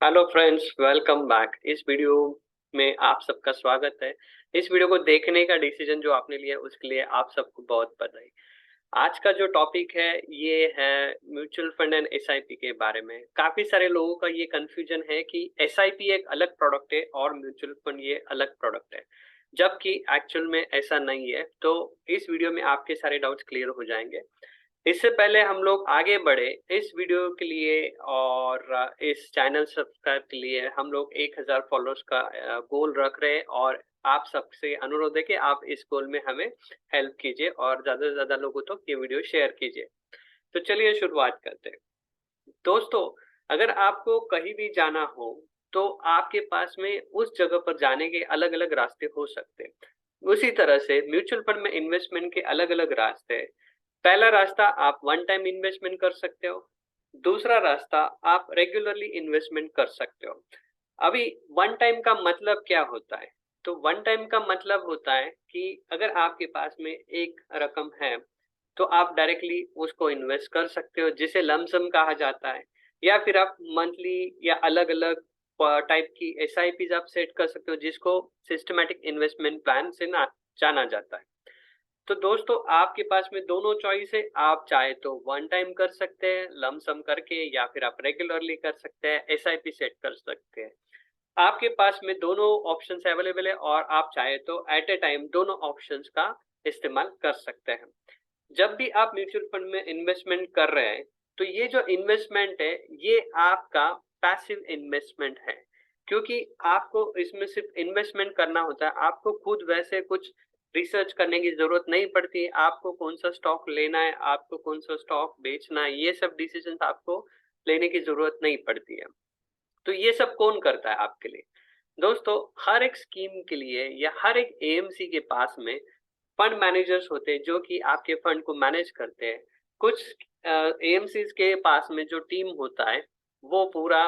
Hello friends, welcome back. इस video में आप सबका स्वागत है। इस वीडियो को देखने का डिसीजन जो आपने लिया उसके लिए आप सबको बहुत बधाई। आज का जो टॉपिक है ये है म्यूचुअल फंड एंड एसआईपी के बारे में। काफी सारे लोगों का ये कंफ्यूजन है कि एसआईपी एक अलग प्रोडक्ट है और म्यूचुअल फंड ये अलग प्रोडक्ट है, जबकि एक्चुअल में ऐसा नहीं है। तो इस वीडियो में आपके सारे डाउट्स क्लियर हो जाएंगे। इससे पहले हम लोग आगे बढ़े इस वीडियो के लिए और इस चैनल सब्सक्राइब के लिए हम लोग 1000 फॉलोअर्स का गोल रख रहे हैं और आप सबसे अनुरोध है कि आप इस गोल में हमें हेल्प कीजिए और ज्यादा से ज्यादा लोगों तक ये वीडियो शेयर कीजिए। तो चलिए शुरुआत करते हैं। दोस्तों, अगर आपको कहीं भी जाना हो तो आपके पास में उस जगह पर जाने के अलग अलग रास्ते हो सकते हैं। उसी तरह से म्यूचुअल फंड में इन्वेस्टमेंट के अलग अलग रास्ते हैं। पहला रास्ता आप वन टाइम इन्वेस्टमेंट कर सकते हो। दूसरा रास्ता आप रेगुलरली इन्वेस्टमेंट कर सकते हो। अभी वन टाइम का मतलब क्या होता है? तो वन टाइम का मतलब होता है कि अगर आपके पास में एक रकम है तो आप डायरेक्टली उसको इन्वेस्ट कर सकते हो, जिसे लमसम कहा जाता है। या फिर आप मंथली या अलग अलग टाइप की एसआईपी आप सेट कर सकते हो, जिसको सिस्टमैटिक इन्वेस्टमेंट प्लान से ना जाना जाता है। तो दोस्तों, आपके पास में दोनों चॉइस है। आप चाहे तो वन टाइम कर सकते हैं लमसम करके, या फिर आप रेगुलरली कर सकते हैं, एसआईपी सेट कर सकते हैं। आपके पास में दोनों ऑप्शंस अवेलेबल है और आप चाहे तो एट ए टाइम दोनों ऑप्शंस का इस्तेमाल कर सकते हैं। जब भी आप म्यूचुअल फंड में इन्वेस्टमेंट कर रहे हैं तो ये जो इन्वेस्टमेंट है ये आपका पैसिव इन्वेस्टमेंट है, क्योंकि आपको इसमें सिर्फ इन्वेस्टमेंट करना होता है। आपको खुद वैसे कुछ रिसर्च करने की जरूरत नहीं पड़ती। आपको कौन सा स्टॉक लेना है, आपको कौन सा स्टॉक बेचना है, ये सब डिसीजन आपको लेने की जरूरत नहीं पड़ती है। तो ये सब कौन करता है आपके लिए? दोस्तों, हर एक स्कीम के लिए या हर एक एएमसी के पास में फंड मैनेजर्स होते हैं जो कि आपके फंड को मैनेज करते हैं। कुछ एएमसीज के पास में जो टीम होता है वो पूरा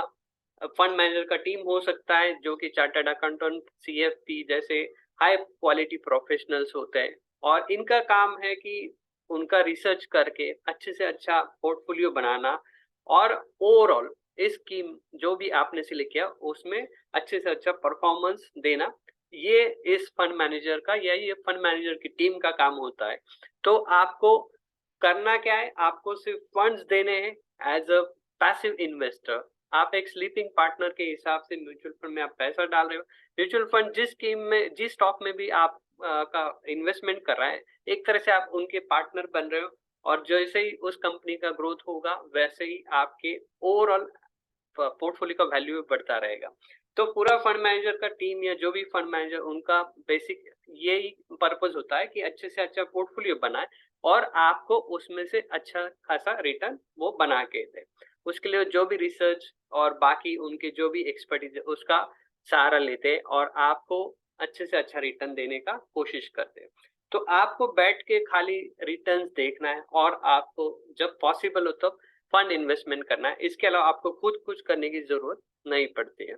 फंड मैनेजर का टीम हो सकता है, जो कि चार्टर्ड अकाउंटेंट, सीएफपी जैसे हाई क्वालिटी प्रोफेशनल्स होते हैं। और इनका काम है कि उनका रिसर्च करके अच्छे से अच्छा पोर्टफोलियो बनाना और ओवरऑल इस स्कीम जो भी आपने सिलेक्ट किया उसमें अच्छे से अच्छा परफॉर्मेंस देना। ये इस फंड मैनेजर का या ये फंड मैनेजर की टीम का काम होता है। तो आपको करना क्या है? आपको सिर्फ फंड्स देने हैं एज अ पैसिव इन्वेस्टर। आप एक स्लीपिंग पार्टनर के हिसाब से म्यूचुअल फंड में आप पैसा डाल रहे हो। म्यूचुअल फंड जिस स्कीम में जिस स्टॉक में भी आप का इन्वेस्टमेंट कर रहा है, एक तरह से आप उनके पार्टनर बन रहे हो। और जैसे ही उस कंपनी का ग्रोथ होगा वैसे ही आपके ओवरऑल पोर्टफोलियो का वैल्यू भी बढ़ता रहेगा। तो पूरा फंड मैनेजर का टीम या जो भी फंड मैनेजर, उनका बेसिक यही पर्पस होता है कि अच्छे से अच्छा पोर्टफोलियो बनाए और आपको उसमें से अच्छा खासा रिटर्न वो बना के दे। उसके लिए जो भी रिसर्च और बाकी उनके जो भी एक्सपर्टीज है उसका सहारा लेते हैं और आपको अच्छे से अच्छा रिटर्न देने का कोशिश करते हैं। तो आपको बैठ के खाली रिटर्न्स देखना है और आपको जब पॉसिबल हो तो फंड इन्वेस्टमेंट करना है। इसके अलावा आपको खुद कुछ करने की जरूरत नहीं पड़ती है।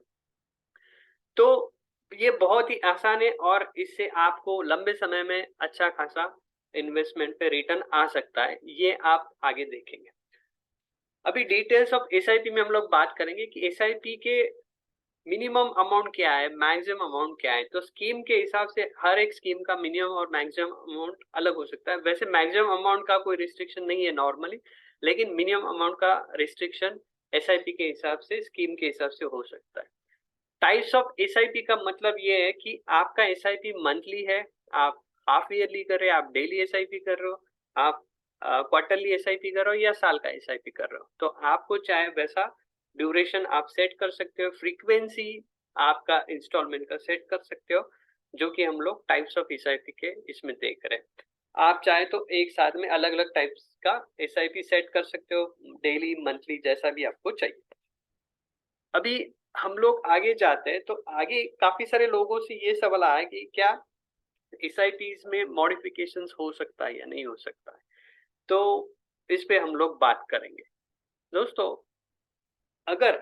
तो ये बहुत ही आसान है और इससे आपको लंबे समय में अच्छा खासा इन्वेस्टमेंट पे रिटर्न आ सकता है। ये आप आगे देखेंगे। अभी डिटेल्स ऑफ एसआईपी में हम लोग बात करेंगे कि एसआईपी के मिनिमम अमाउंट क्या है, मैक्सिमम अमाउंट क्या है। तो स्कीम के हिसाब से हर एक स्कीम का मिनिमम और मैक्सिमम अमाउंट अलग हो सकता है। वैसे मैक्सिमम अमाउंट का कोई रिस्ट्रिक्शन नहीं है नॉर्मली, लेकिन मिनिमम अमाउंट का रिस्ट्रिक्शन एसआईपी के हिसाब से, स्कीम के हिसाब से हो सकता है। टाइप्स ऑफ एसआईपी का मतलब ये है कि आपका एसआईपी मंथली है, आप हाफ ईयरली कर रहे हो, आप डेली एसआईपी कर रहे हो, आप क्वार्टरली एसआईपी कर रहे हो या साल का एसआईपी कर रहे हो। तो आपको चाहे वैसा ड्यूरेशन आप सेट कर सकते हो, फ्रीक्वेंसी आपका इंस्टॉलमेंट का सेट कर सकते हो, जो कि हम लोग टाइप्स ऑफ एसआईपी के इसमें देख रहे हैं। आप चाहे तो एक साथ में अलग अलग टाइप्स का एसआईपी सेट कर सकते हो, डेली, मंथली, जैसा भी आपको चाहिए। अभी हम लोग आगे जाते हैं तो आगे काफी सारे लोगों से ये सवाल आया कि क्या एसआईपीज में मॉडिफिकेशंस हो सकता है या नहीं हो सकता है। तो इस पे हम लोग बात करेंगे। दोस्तों, अगर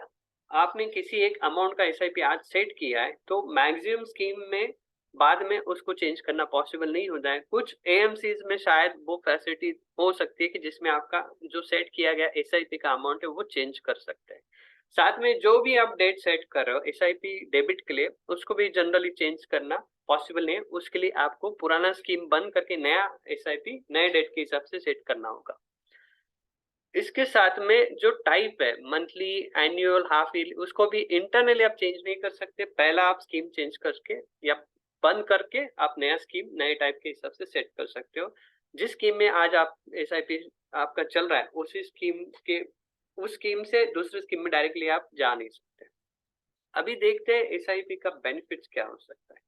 आपने किसी एक अमाउंट का एसआईपी आज सेट किया है तो मैक्सिमम स्कीम में बाद में उसको चेंज करना पॉसिबल नहीं होता है। कुछ एएमसीज में शायद वो फैसिलिटी हो सकती है कि जिसमें आपका जो सेट किया गया एसआईपी का अमाउंट है वो चेंज कर सकते हैं। साथ में जो भी आप डेट सेट कर रहे हो एसआईपी डेबिट के लिए, उसको भी जनरली चेंज करना पॉसिबल नहीं है। उसके लिए आपको पुराना स्कीम बंद करके नया एसआईपी नए डेट के हिसाब से सेट करना होगा। इसके साथ में जो टाइप है मंथली, एनुअल, हाफ ईयरली, उसको भी इंटरनली आप चेंज नहीं कर सकते। पहला आप स्कीम चेंज करके या बंद करके आप नया स्कीम नए टाइप के हिसाब से सेट कर सकते हो। जिस स्कीम में आज आप एसआईपी आपका चल रहा है उसी स्कीम के उस स्कीम से दूसरी स्कीम में डायरेक्टली आप जा नहीं सकते। अभी देखते हैं एसआईपी का बेनिफिट्स क्या हो सकता है।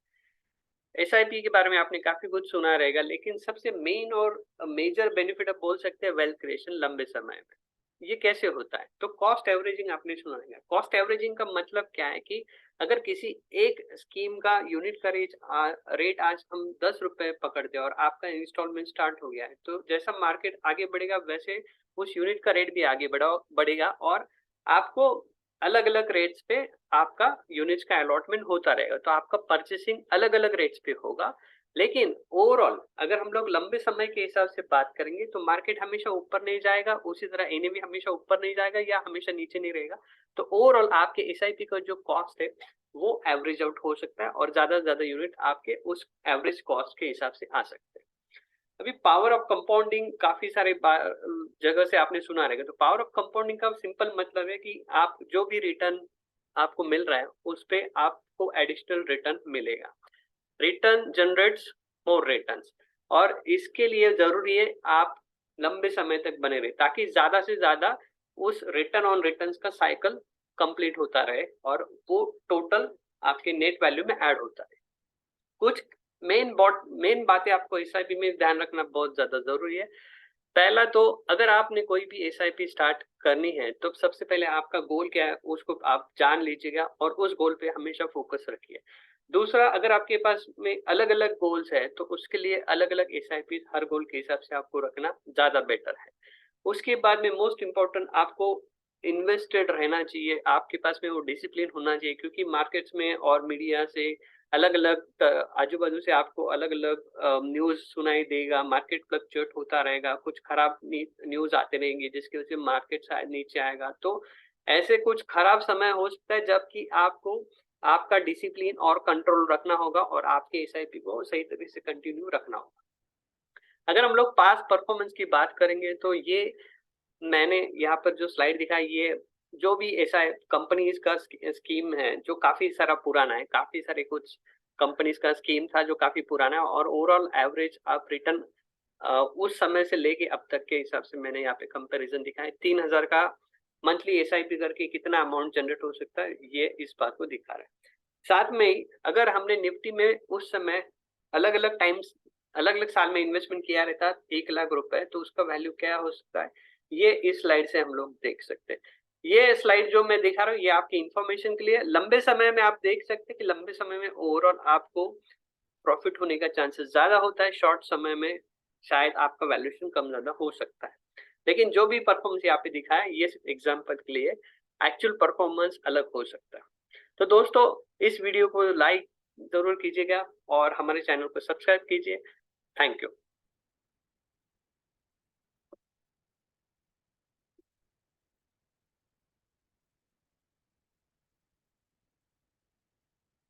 एसआईपी के बारे में आपने काफी कुछ सुना रहेगा, लेकिन सबसे मेन और मेजर बेनिफिट आप बोल सकते हैं वेल्थ क्रिएशन लंबे समय में। ये कैसे होता है? तो कॉस्ट एवरेजिंग आपने सुना रहेगा। कॉस्ट एवरेजिंग का मतलब क्या है कि अगर किसी एक स्कीम का यूनिट का रेट आज हम 10 रुपए पकड़ते हैं और आपका इंस्टॉलमेंट स्टार्ट हो गया है, तो जैसा मार्केट आगे बढ़ेगा वैसे उस यूनिट का रेट भी आगे बढ़ेगा और आपको अलग अलग रेट्स पे आपका यूनिट्स का अलॉटमेंट होता रहेगा। तो आपका परचेसिंग अलग अलग रेट्स पे होगा। लेकिन ओवरऑल अगर हम लोग लंबे समय के हिसाब से बात करेंगे तो मार्केट हमेशा ऊपर नहीं जाएगा, उसी तरह एनएवी हमेशा ऊपर नहीं जाएगा या हमेशा नीचे नहीं रहेगा। तो ओवरऑल आपके एसआईपी का जो कॉस्ट है वो एवरेज आउट हो सकता है और ज्यादा से ज्यादा यूनिट आपके उस एवरेज कॉस्ट के हिसाब से आ सकते हैं। अभी पावर ऑफ कंपाउंडिंग काफी सारे जगह से आपने सुना रहेगा। तो पावर ऑफ कंपाउंडिंग का सिंपल मतलब है कि आप जो भी रिटर्न आपको मिल रहा है उस पे आपको एडिशनल रिटर्न मिलेगा। रिटर्न जनरेट्स मोर रिटर्न्स, और इसके लिए जरूरी है आप लंबे समय तक बने रहे ताकि ज्यादा से ज्यादा उस रिटर्न ऑन रिटर्न्स का साइकिल कंप्लीट होता रहे और वो टोटल आपके नेट वैल्यू में ऐड होता रहे। कुछ मेन बातें आपको एसआईपी में ध्यान रखना बहुत ज्यादा जरूरी है। पहला तो अगर आपने कोई भी एसआईपी स्टार्ट करनी है तो सबसे पहले आपका गोल क्या है उसको आप जान लीजिएगा और उस गोल पे हमेशा फोकस रखिए। दूसरा, अगर आपके पास में अलग अलग गोल्स है तो उसके लिए अलग अलग एसआईपी हर गोल के हिसाब से आपको रखना ज्यादा बेटर है। उसके बाद में मोस्ट इम्पोर्टेंट आपको इन्वेस्टेड रहना चाहिए, आपके पास में वो डिसिप्लिन होना चाहिए, क्योंकि मार्केट्स में और मीडिया से अलग अलग आजू बाजू से आपको अलग अलग न्यूज सुनाई देगा। मार्केट फ्लक्चुएट होता रहेगा, कुछ खराब न्यूज आते रहेंगे जिसकी वजह से मार्केट शायद नीचे आएगा। तो ऐसे कुछ खराब समय हो सकता है जबकि आपको आपका डिसिप्लिन और कंट्रोल रखना होगा और आपके एसआईपी को सही तरीके से कंटिन्यू रखना होगा। अगर हम लोग पास्ट परफॉर्मेंस की बात करेंगे तो ये मैंने यहाँ पर जो स्लाइड दिखा, ये जो भी ऐसा कंपनीज का स्कीम है जो काफी सारा पुराना है, काफी सारे कुछ कंपनीज का स्कीम था जो काफी पुराना है, और ओवरऑल एवरेज आप रिटर्न उस समय से लेके अब तक के हिसाब से मैंने यहाँ पे कंपैरिजन दिखा है। 3000 का मंथली एसआईपी करके कितना अमाउंट जनरेट हो सकता है ये इस बात को दिखा रहा है। साथ में ही अगर हमने निफ्टी में उस समय अलग अलग टाइम्स अलग अलग साल में इन्वेस्टमेंट किया रहता 1 लाख रुपए, तो उसका वैल्यू क्या हो सकता है ये इस स्लाइड से हम लोग देख सकते हैं। ये स्लाइड जो मैं दिखा रहा हूँ ये आपकी इंफॉर्मेशन के लिए। लंबे समय में आप देख सकते हैं कि लंबे समय में ओवरऑल आपको प्रॉफिट होने का चांसेस ज्यादा होता है, शॉर्ट समय में शायद आपका वैल्यूएशन कम ज्यादा हो सकता है। लेकिन जो भी परफॉर्मेंस यहाँ पे दिखा है ये एग्जाम्पल के लिए, एक्चुअल परफॉर्मेंस अलग हो सकता है। तो दोस्तों इस वीडियो को लाइक जरूर कीजिएगा और हमारे चैनल को सब्सक्राइब कीजिए। Thank you.